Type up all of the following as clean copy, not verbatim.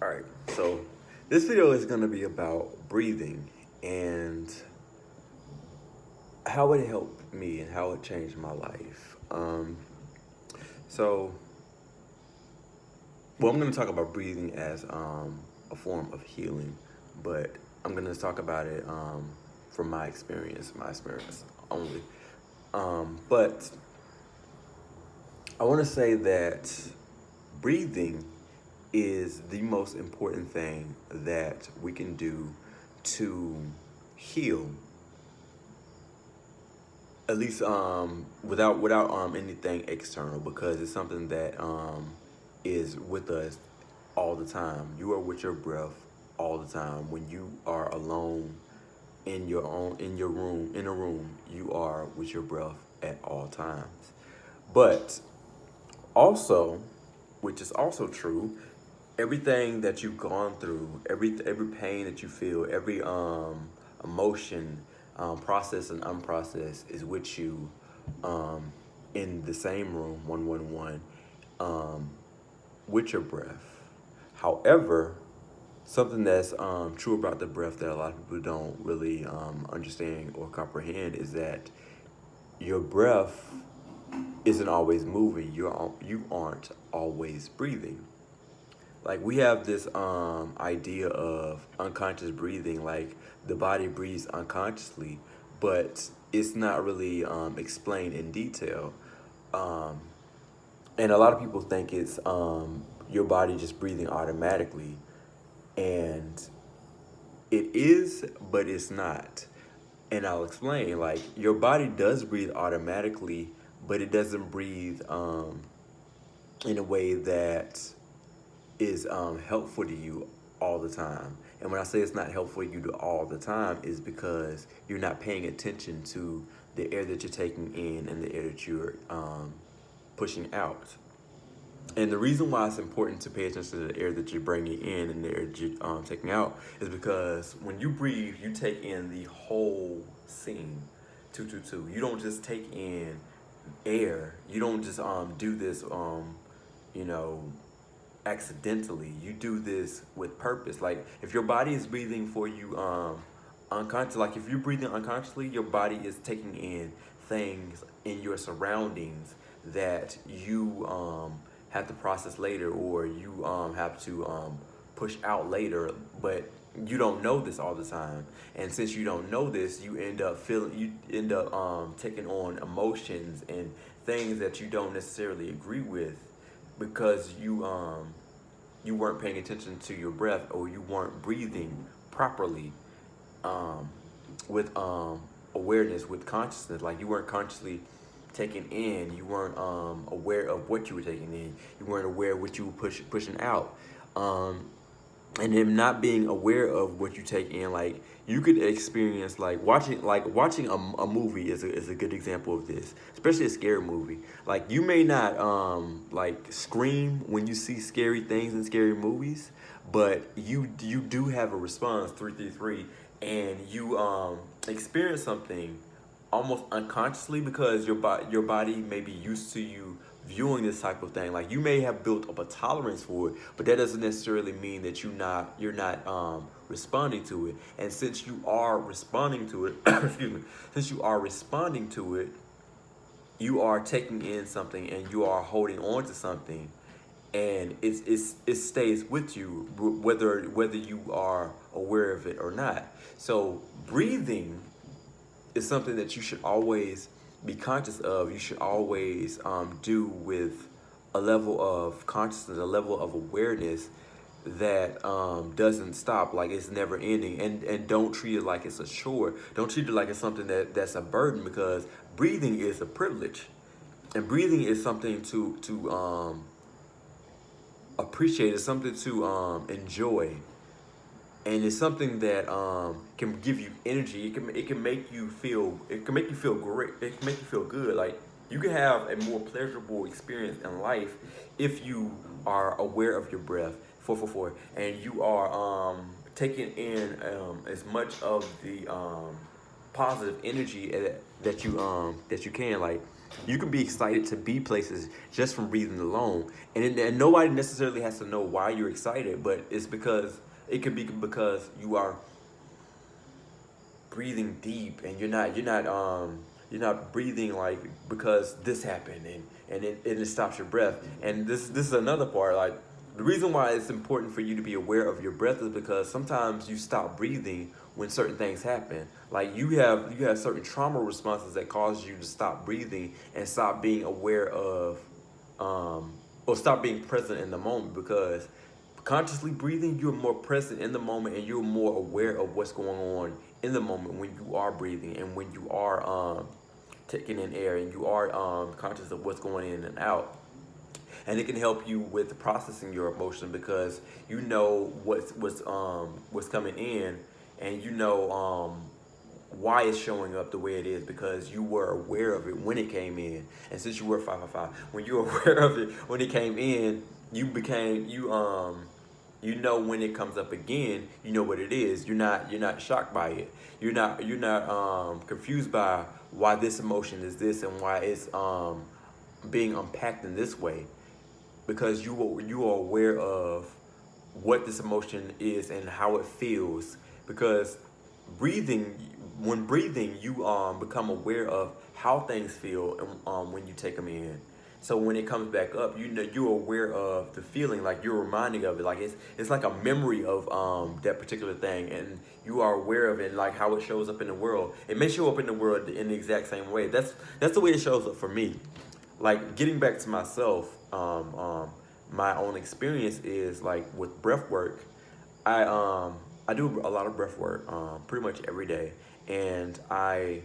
All right, so this video is going to be about breathing and how it helped me and how it changed my life. So, I'm going to talk about breathing as a form of healing, but I'm going to talk about it from my experience only. But I want to say that breathing is the most important thing that we can do to heal, at least without anything external, because it's something that is with us all the time. You are with your breath all the time. When you are alone in a room, you are with your breath at all times. But also, which is also true, everything that you've gone through, every pain that you feel, every emotion, processed and unprocessed, is with you in the same room, 111, um, with your breath. However, something that's true about the breath that a lot of people don't really understand or comprehend is that your breath isn't always moving. You aren't always breathing. Like, we have this idea of unconscious breathing, like the body breathes unconsciously, but it's not really explained in detail. Um, and a lot of people think it's your body just breathing automatically, and it is, but it's not. And I'll explain. Like, your body does breathe automatically, but it doesn't breathe in a way that is helpful to you all the time. And when I say it's not helpful to you to all the time, is because you're not paying attention to the air that you're taking in and the air that you're pushing out. And the reason why it's important to pay attention to the air that you're bringing in and the air that you're taking out is because when you breathe, you take in the whole scene. Two, two, two. You don't just take in air. You don't just do this you know accidentally. You do this with purpose. Like, if your body is breathing for you unconscious, like if you're breathing unconsciously, your body is taking in things in your surroundings that you have to process later, or you have to push out later, but you don't know this all the time. And since you don't know this, you end up taking on emotions and things that you don't necessarily agree with, because you weren't paying attention to your breath, or you weren't breathing properly, um, with awareness, with consciousness. Like, you weren't consciously taking in. You weren't aware of what you were taking in. You weren't aware of what you were pushing out. Um, and him not being aware of what you take in, like, you could experience, like, watching a movie is a good example of this, especially a scary movie. Like, you may not like scream when you see scary things in scary movies, but you do have a response, 333, and you experience something almost unconsciously, because your body may be used to you viewing this type of thing. Like, you may have built up a tolerance for it, but that doesn't necessarily mean that you're not responding to it. And since you are responding to it, excuse me, since you are responding to it, you are taking in something and you are holding on to something, and it stays with you, whether you are aware of it or not. So breathing is something that you should always be conscious of. You should always do with a level of consciousness, a level of awareness that doesn't stop, like it's never ending. And don't treat it like it's a chore. Don't treat it like it's something that's a burden, because breathing is a privilege, and breathing is something to appreciate. It's something to enjoy, and it's something that can give you energy. It can make you feel great. It can make you feel good. Like, you can have a more pleasurable experience in life if you are aware of your breath. 444, and you are taking in as much of the positive energy that you can. Like, You can be excited to be places just from breathing alone, and nobody necessarily has to know why you're excited, but it's because it could be because you are breathing deep, and you're not breathing like because this happened, and it stops your breath. And this is another part, like the reason why it's important for you to be aware of your breath is because sometimes you stop breathing when certain things happen. Like you have certain trauma responses that cause you to stop breathing and stop being aware of, or stop being present in the moment, because consciously breathing, you're more present in the moment and you're more aware of what's going on in the moment when you are breathing and when you are taking in air and you are conscious of what's going in and out. And it can help you with processing your emotion because you know what's coming in, and you know why it's showing up the way it is because you were aware of it when it came in. And since you were 555, when you were aware of it when it came in, you know when it comes up again, you know what it is. You're not shocked by it. You're not confused by why this emotion is this and why it's being unpacked in this way, because you are aware of what this emotion is and how it feels. Because breathing, when breathing, you become aware of how things feel, and when you take them in. So when it comes back up, you know you're aware of the feeling, like you're reminding of it, like it's like a memory of that particular thing, and you are aware of it, like how it shows up in the world. It may show up in the world in the exact same way. That's the way it shows up for me. Like getting back to myself, my own experience is like with breath work. I do a lot of breath work pretty much every day, and I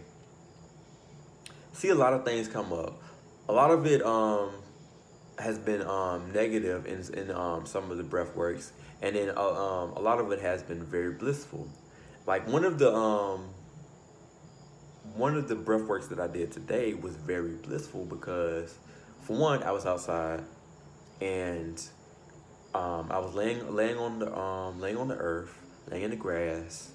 see a lot of things come up. A lot of it has been negative in some of the breath works, and then a lot of it has been very blissful. Like one of the breath works that I did today was very blissful because, for one, I was outside, and I was laying on the earth, laying in the grass,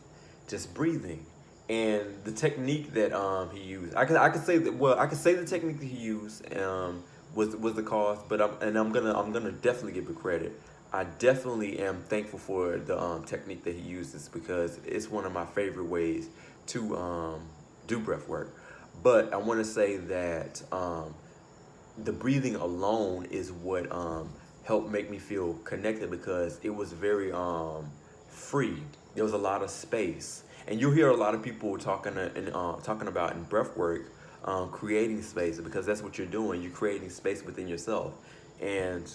just breathing. And the technique that he used, I could say that, well, I could say the technique that he used was the cause, but I'm gonna definitely give it credit. I definitely am thankful for the technique that he uses because it's one of my favorite ways to do breath work. But I want to say that the breathing alone is what helped make me feel connected because it was very free. There was a lot of space, and you'll hear a lot of people talking about in breath work, creating space, because that's what you're doing. You're creating space within yourself, and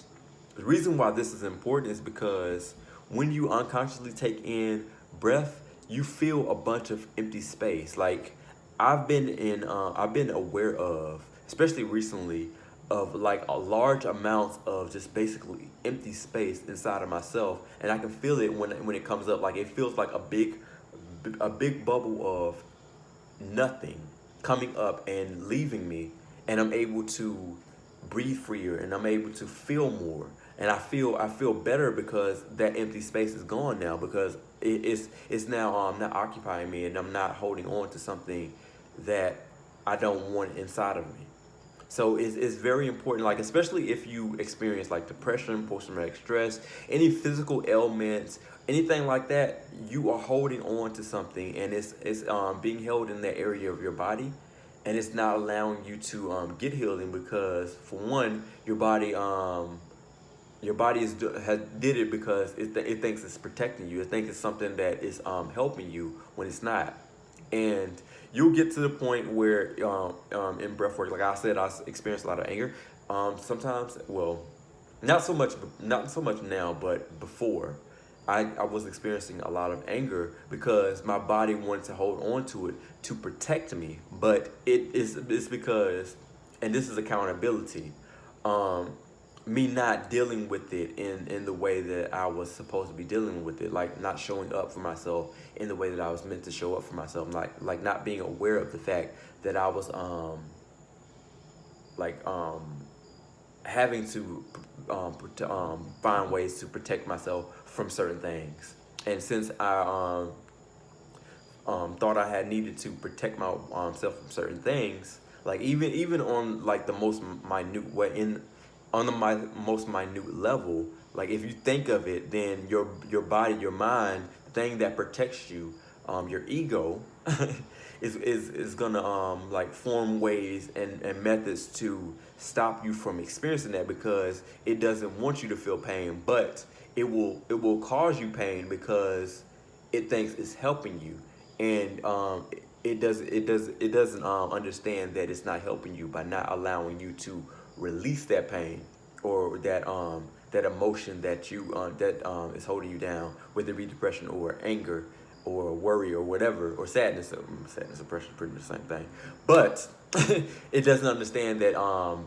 the reason why this is important is because when you unconsciously take in breath, you feel a bunch of empty space. Like I've been aware of, especially recently, of like a large amounts of just basically empty space inside of myself, and I can feel it when it comes up. Like it feels like a big bubble of nothing coming up and leaving me, and I'm able to breathe freer and I'm able to feel more, and I feel better because that empty space is gone now, because it's now not occupying me, and I'm not holding on to something that I don't want inside of me. So it's very important, like especially if you experience like depression, post-traumatic stress, any physical ailments, anything like that, you are holding on to something, and it's being held in that area of your body, and it's not allowing you to get healing because, for one, your body has did it because it thinks it's protecting you. It thinks it's something that is helping you when it's not. And you'll get to the point where in breath work, like I said, I experience a lot of anger. Sometimes, well, not so much now, but before, I was experiencing a lot of anger because my body wanted to hold on to it to protect me. But it's because, and this is accountability. Um, Me not dealing with it in the way that I was supposed to be dealing with it, like not showing up for myself in the way that I was meant to show up for myself, like not being aware of the fact that I was like having to find ways to protect myself from certain things. And since I thought I had needed to protect myself from certain things, Like even on like the most minute way, in on the most minute level, like if you think of it, then your body, your mind, the thing that protects you, your ego, is gonna like form ways and methods to stop you from experiencing that, because it doesn't want you to feel pain, but it will cause you pain because it thinks it's helping you, and it doesn't understand that it's not helping you by not allowing you to release that pain, or that emotion that is holding you down, whether it be depression or anger or worry or whatever, or sadness. Sadness, depression, pretty much the same thing. But it doesn't understand that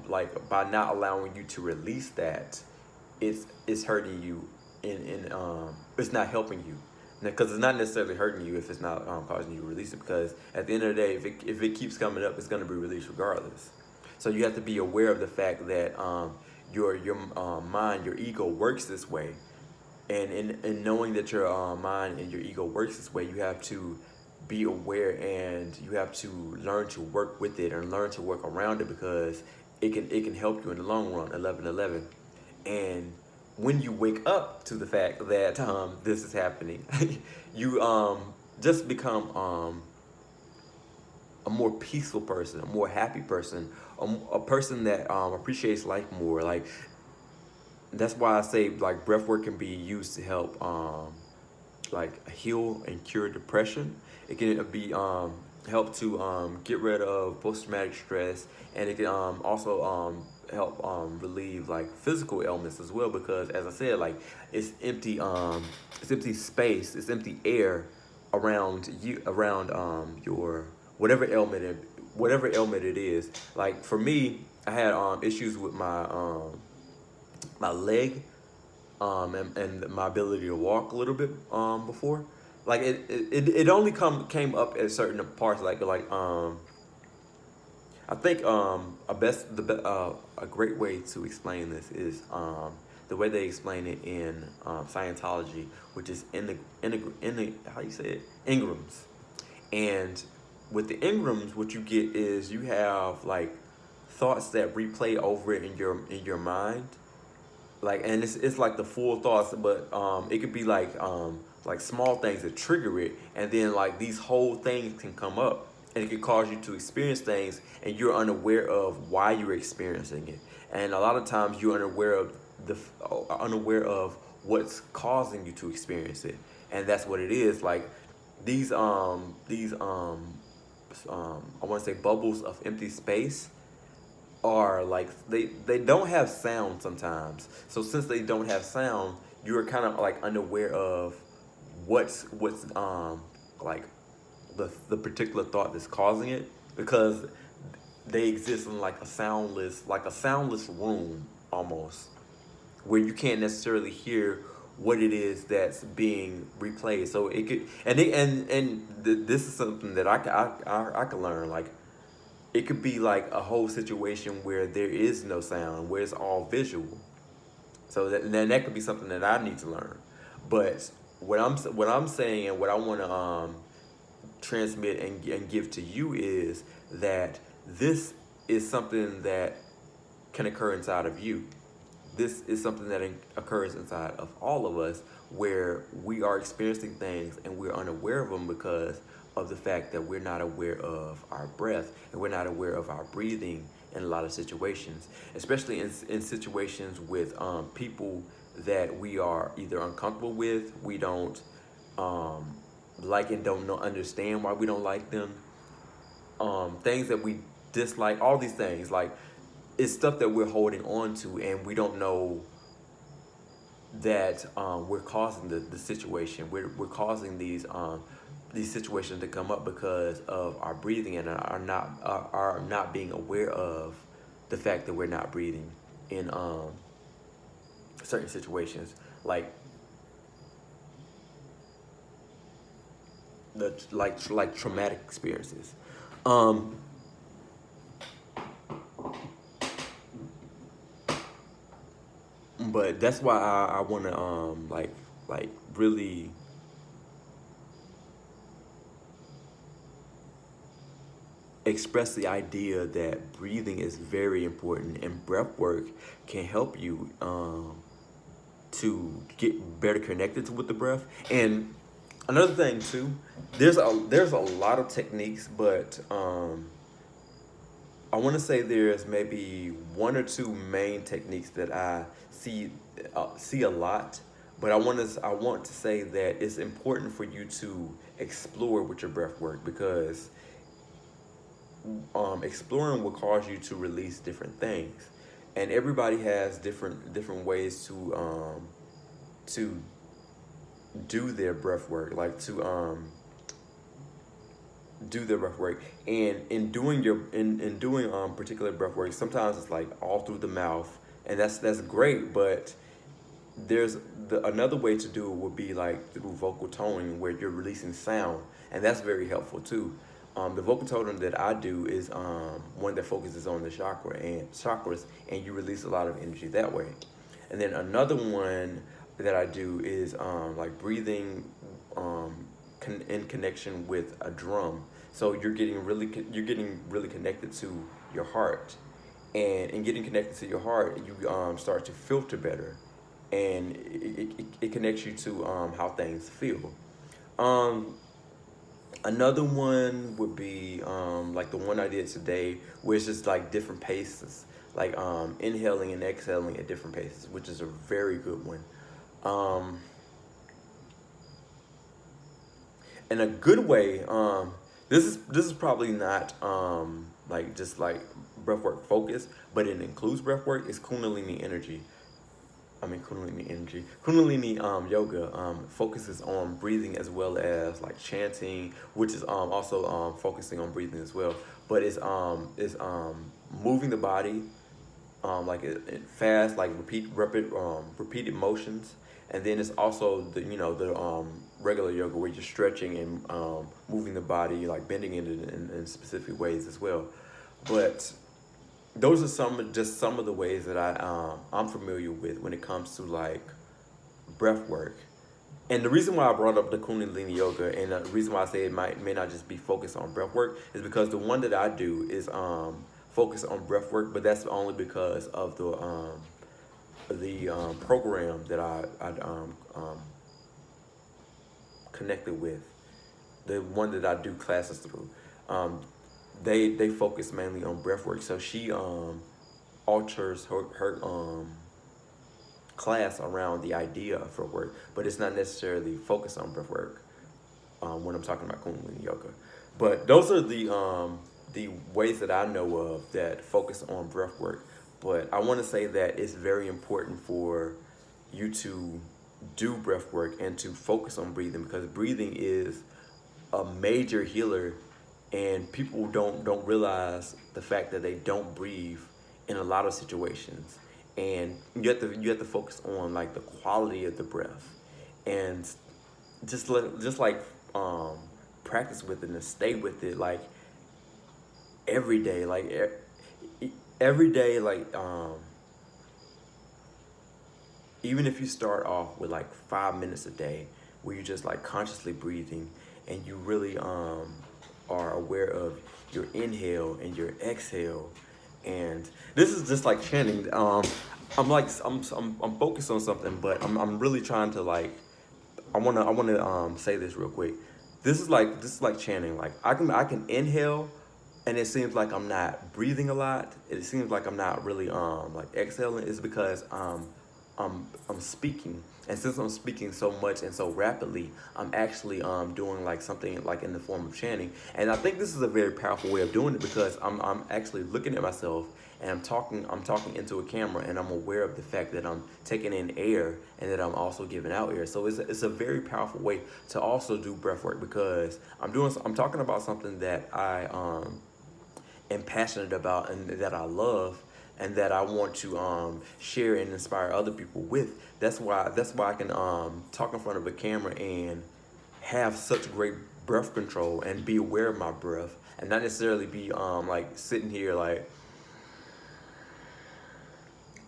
like by not allowing you to release that, it's hurting you, in it's not helping you, because it's not necessarily hurting you if it's not causing you to release it, because at the end of the day, if it keeps coming up, it's going to be released regardless. So you have to be aware of the fact that your mind, your ego works this way, and in knowing that your mind and your ego works this way, you have to be aware, and you have to learn to work with it and learn to work around it, because it can help you in the long run. 1111. And when you wake up to the fact that this is happening, you just become a more peaceful person, a more happy person, a person that appreciates life more. Like, that's why I say like breath work can be used to help like heal and cure depression. It can be help to get rid of post traumatic stress, and it can also help relieve like physical ailments as well, because as I said, like it's empty space, it's empty air around you, around your whatever ailment it is. Like for me, I had issues with my leg, and my ability to walk a little bit before. Like it only came up at certain parts, I think a great way to explain this is the way they explain it in Scientology, which is in the how you say it, Ingrams. And with the Ingrams, what you get is you have like thoughts that replay over it in your mind, like, and it's like the full thoughts, but it could be like small things that trigger it, and then like these whole things can come up, and it can cause you to experience things, and you're unaware of why you're experiencing it, and a lot of times you're unaware of what's causing you to experience it, and that's what it is. Like these I want to say bubbles of empty space are like they don't have sound sometimes. So since they don't have sound, you're kind of like unaware of what's like the particular thought that's causing it, because they exist in like a soundless room almost, where you can't necessarily hear what it is that's being replayed. So it could, this is something that I can learn. Like, it could be like a whole situation where there is no sound, where it's all visual. So then that could be something that I need to learn. But what I'm saying, and what I want to transmit and give to you is that this is something that can occur inside of you. This is something that occurs inside of all of us, where we are experiencing things and we're unaware of them because of the fact that we're not aware of our breath, and we're not aware of our breathing in a lot of situations, especially in situations with people that we are either uncomfortable with, we don't like, and don't know, understand why we don't like them, things that we dislike, all these things. Like, it's stuff that we're holding on to, and we don't know that we're causing the situation. We're causing these situations to come up because of our breathing, and are not being aware of the fact that we're not breathing in certain situations, like like traumatic experiences. Um, but that's why I want to like really express the idea that breathing is very important, and breath work can help you to get better connected to with the breath. And another thing too, there's a lot of techniques, but I want to say there's maybe one or two main techniques that I see a lot, but I want to say that it's important for you to explore with your breath work, because exploring will cause you to release different things, and everybody has different ways to do their breath work, like to do their breath work. And in doing particular breath work, sometimes it's like all through the mouth, and that's great. But there's another way to do it would be like through vocal toning, where you're releasing sound, and that's very helpful too. The vocal toning that I do is one that focuses on the chakras, and you release a lot of energy that way. And then another one that I do is like breathing in connection with a drum. So you're getting really connected to your heart, and in getting connected to your heart, you start to filter better, and it connects you to how things feel. Um, Another one would be like the one I did today, where it's just like different paces, like inhaling and exhaling at different paces, which is a very good one. Um, and a good way, this is probably not like just like breathwork focus, but it includes breathwork. Is Kundalini energy. I mean Kundalini energy. Kundalini yoga focuses on breathing as well as like chanting, which is also focusing on breathing as well. But it's moving the body, like it fast, like repeated motions, and then it's also the regular yoga where you're stretching and moving the body, like bending it in specific ways as well. But those are some of the ways that I'm familiar with when it comes to like breath work. And the reason why I brought up the Kundalini yoga, and the reason why I say it may not just be focused on breath work, is because the one that I do is focused on breath work, but that's only because of the program that I connected with, the one that I do classes through. Um, they focus mainly on breath work, so she alters her class around the idea of breath work, but it's not necessarily focused on breath work when I'm talking about Kundalini yoga. But those are the ways that I know of that focus on breath work. But I want to say that it's very important for you to do breath work and to focus on breathing, because breathing is a major healer, and people don't realize the fact that they don't breathe in a lot of situations. And you have to focus on like the quality of the breath, and just like um practice with it and stay with it, like every day, like every day, like even if you start off with like 5 minutes a day where you're just like consciously breathing, and you really are aware of your inhale and your exhale. And this is just like chanting. I'm focused on something, but I'm really trying to like, I wanna say this real quick. This is like chanting. Like I can inhale, and it seems like I'm not breathing a lot. It seems like I'm not really like exhaling. It's because I'm speaking, and since I'm speaking so much and so rapidly, I'm actually doing like something like in the form of chanting. And I think this is a very powerful way of doing it, because I'm actually looking at myself, and I'm talking into a camera, and I'm aware of the fact that I'm taking in air and that I'm also giving out air. So it's a very powerful way to also do breath work, because I'm talking about something that I am passionate about and that I love, and that I want to share and inspire other people with. That's why I can talk in front of a camera and have such great breath control and be aware of my breath, and not necessarily be like sitting here like,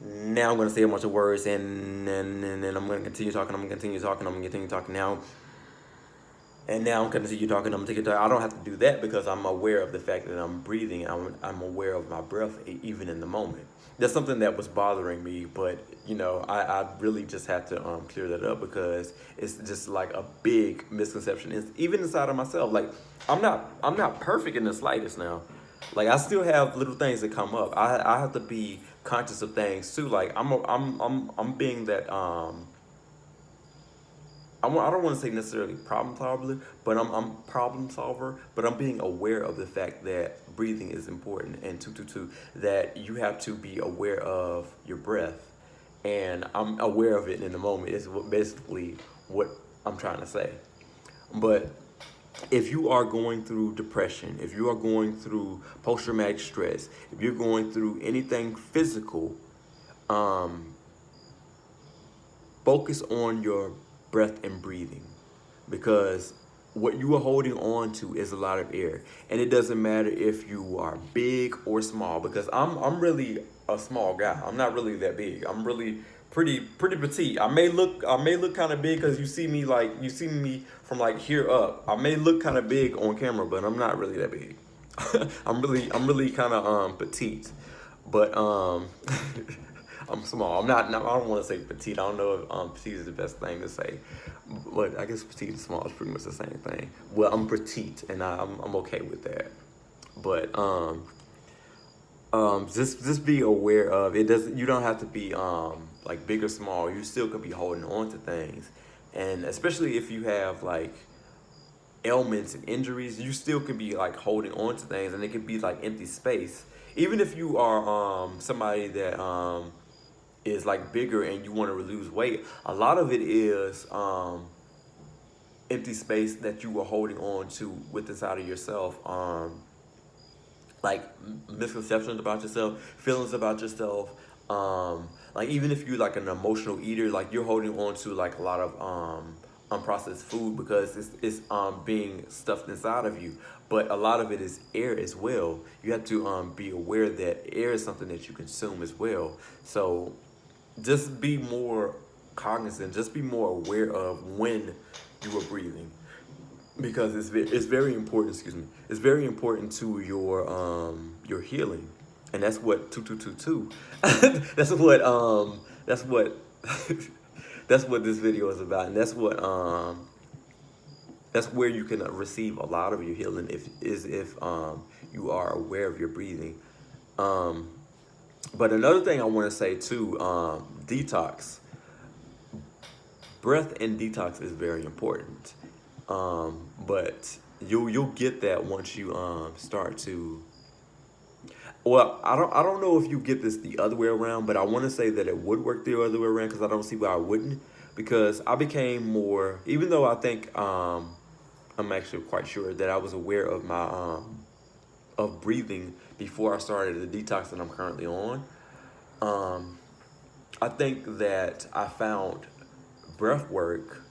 now I'm gonna say a bunch of words, and then I'm gonna continue talking. I'm gonna continue talking. I'm gonna continue talking now. And now I'm continue talking. I'm taking time. I don't have to do that because I'm aware of the fact that I'm breathing. I'm aware of my breath even in the moment. That's something that was bothering me, but I really just have to clear that up because it's just like a big misconception. It's even inside of myself. Like I'm not perfect in the slightest now. Like I still have little things that come up. I have to be conscious of things too. Like I'm being that I don't want to say necessarily problem solver, but I'm problem solver. But I'm being aware of the fact that breathing is important, and that you have to be aware of your breath, and I'm aware of it in the moment. Is basically what I'm trying to say. But if you are going through depression, if you are going through post traumatic stress, if you're going through anything physical, um, focus on your breath and breathing because what you are holding on to is a lot of air, and it doesn't matter if you are big or small because I'm really a small guy. I'm not really that big. I'm really pretty petite. I may look kind of big because you see me from like here up. I may look kind of big on camera, but I'm not really that big. I'm really kind of petite, but I'm small. I'm not. I don't want to say petite. I don't know if petite is the best thing to say, but I guess petite and small is pretty much the same thing. Well, I'm petite, and I'm okay with that. But just be aware of it. Doesn't You don't have to be like big or small. You still could be holding on to things, and especially if you have like ailments and injuries, you still can be like holding on to things, and it can be like empty space. Even if you are somebody that is like bigger and you want to lose weight, a lot of it is empty space that you were holding on to with inside of yourself. Like misconceptions about yourself, feelings about yourself. Like even if you're like an emotional eater, like you're holding on to like a lot of unprocessed food because it's being stuffed inside of you. But a lot of it is air as well. You have to be aware that air is something that you consume as well. So just be more cognizant, just be more aware of when you are breathing because it's very important. Excuse me. It's very important to your healing, and that's what 2222. That's what that's what this video is about, and that's where you can receive a lot of your healing if you are aware of your breathing. Um, but another thing I want to say too, detox, breath and detox is very important. But you'll get that once you start to. Well, I don't know if you get this the other way around, but I want to say that it would work the other way around because I don't see why I wouldn't. Because I became more, even though I think I'm actually quite sure that I was aware of my of breathing before I started the detox that I'm currently on. Um, I think that I found breath work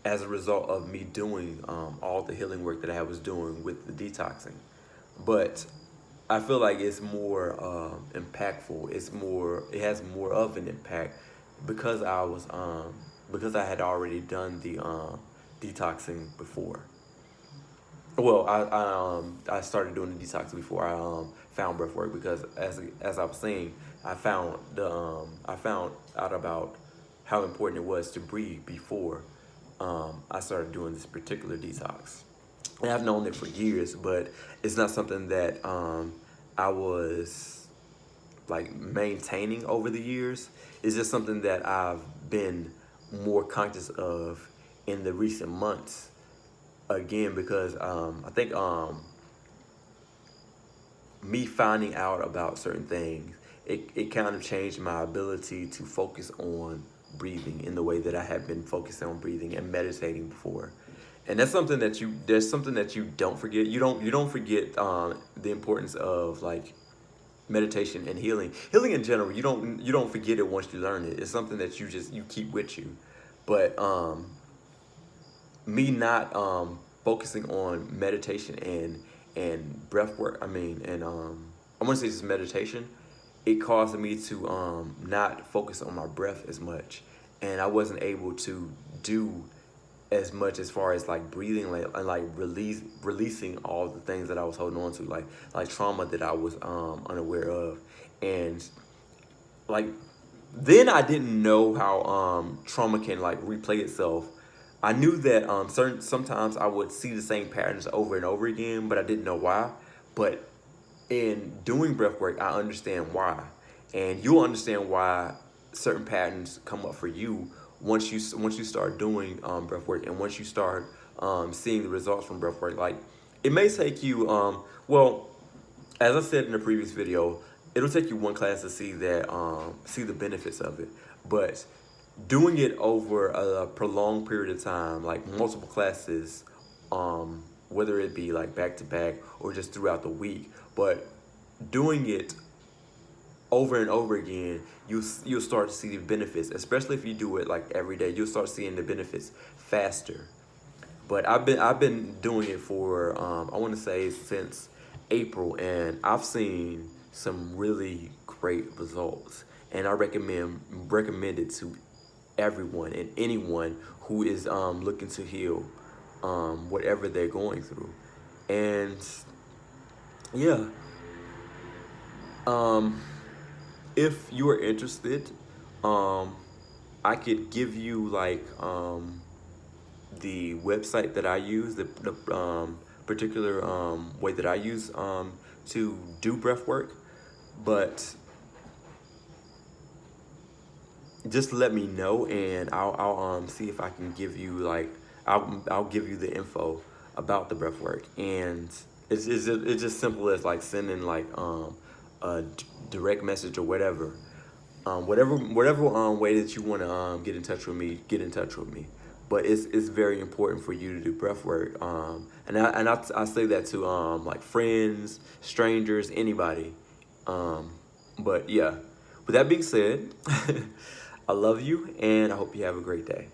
as a result of me doing all the healing work that I was doing with the detoxing. But I feel like it's more impactful. It has more of an impact because because I had already done the detoxing before. Well, I started doing the detox before I found breath work because as I was saying, I found out about how important it was to breathe before I started doing this particular detox. And I've known it for years, but it's not something that I was like maintaining over the years. It's just something that I've been more conscious of in the recent months. Again, because I think me finding out about certain things, it kind of changed my ability to focus on breathing in the way that I had been focusing on breathing and meditating before. And that's something that there's something that you don't forget. You don't forget the importance of like meditation and healing in general. You don't forget it once you learn it. It's something that you keep with you. But me not focusing on meditation and breath work, I mean, and I want to say just meditation, it caused me to not focus on my breath as much, and I wasn't able to do as much as far as like breathing, like, and like releasing all the things that I was holding on to, like trauma that I was unaware of. And like then I didn't know how trauma can like replay itself. I knew that sometimes I would see the same patterns over and over again, but I didn't know why. But in doing breath work, I understand why, and you'll understand why certain patterns come up for you once you start doing breath work, and once you start seeing the results from breath work. Like it may take you well, as I said in the previous video, it'll take you one class to see the benefits of it. But doing it over a prolonged period of time, like multiple classes, whether it be like back to back or just throughout the week, but doing it over and over again, you'll start to see the benefits. Especially if you do it like every day, you'll start seeing the benefits faster. But I've been doing it for I want to say since April, and I've seen some really great results. And I recommend it to everyone and anyone who is looking to heal whatever they're going through. And yeah, if you are interested, um, I could give you like the website that I use, the particular way that I use to do breath work, but just let me know, and I'll see if I can give you like I'll give you the info about the breath work. And it's just simple as like sending like a direct message or whatever. Whatever way that you want to get in touch with me, get in touch with me. But it's very important for you to do breath work. I say that to like friends, strangers, anybody. But yeah, with that being said, I love you, and I hope you have a great day.